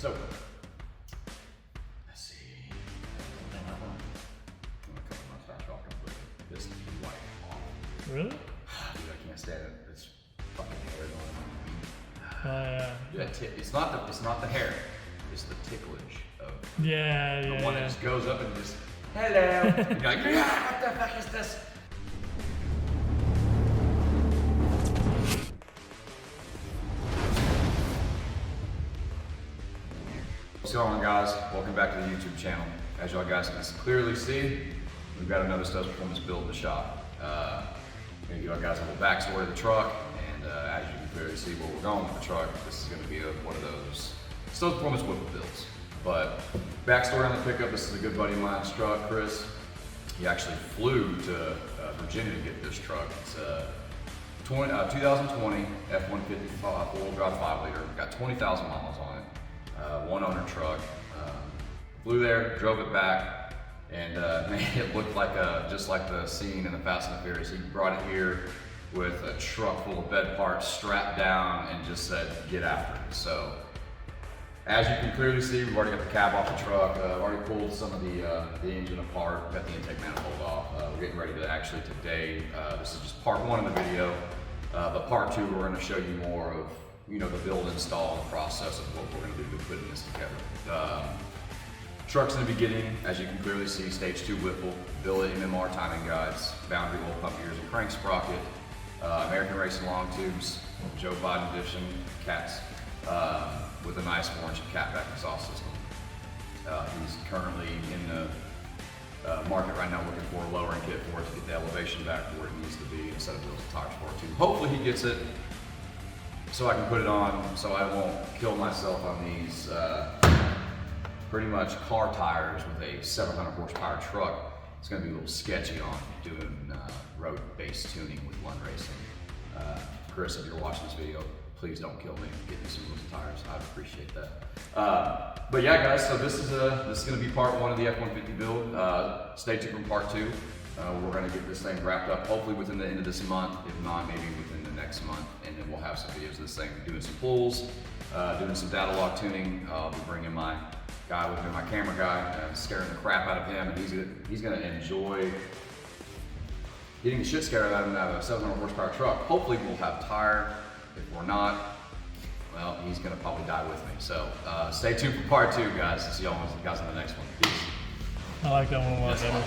So, let's see. I'm gonna cut my mustache off completely. This is white off. Really? Dude, I can't stand it. It's fucking hair going on. Yeah. Yeah, it's not the hair. It's the ticklage of Yeah. the one that just goes up and just hello. And you're like, yeah, what the fuck is this? What's going on, guys? Welcome back to the YouTube channel. As y'all guys can clearly see, we've got another Stubbs Performance build in the shop. I'm gonna give y'all guys a little backstory of the truck, and as you can clearly see where we're going with the truck, this is gonna be one of those Stubbs Performance Whipple builds. But backstory on the pickup, this is a good buddy of mine's truck, Chris. He actually flew to Virginia to get this truck. It's a 2020 F150 four-wheel drive 5-liter. Got 20,000 miles on it. One owner truck. Flew there, drove it back, and man, it looked like just like the scene in the Fast and the Furious. He brought it here with a truck full of bed parts strapped down and just said, get after it. So, as you can clearly see, we've already got the cab off the truck. I've already pulled some of the engine apart, got the intake manifold off. We're getting ready to actually today, this is just part one of the video, but part two, we're gonna show you more of, you know, the build, install, and process of what we're gonna do to putting this together. Truck's in the beginning, as you can clearly see, stage 2 Whipple, billet MMR Timing Guides, boundary oil pump gears and crank sprocket, American Racing long tubes, Joe Biden edition cats, with a nice orange catback exhaust system. He's currently in the market right now looking for a lowering kit for it to get the elevation back to where it needs to be instead of wheels and tires for it too. Hopefully he gets it so I can put it on so I won't kill myself on these pretty much car tires with a 700 horsepower truck. It's gonna be a little sketchy on doing road-based tuning with Lund Racing. Chris, if you're watching this video, please don't kill me. Get me some wheels and tires. I'd appreciate that. But yeah, guys. So this is going to be part one of the F150 build. Stay tuned for part two. We're going to get this thing wrapped up hopefully within the end of this month. If not, maybe within the next month. And then we'll have some videos of this thing doing some pulls, doing some data log tuning. I'll be bringing my guy with me, my camera guy, scaring the crap out of him, and he's going to enjoy getting the shit scared out of him out of a 700 horsepower truck. Hopefully, we'll have tire. If we're not, well, he's gonna probably die with me. So stay tuned for part two, guys. See y'all guys in the next one. Peace. I like that one a lot better.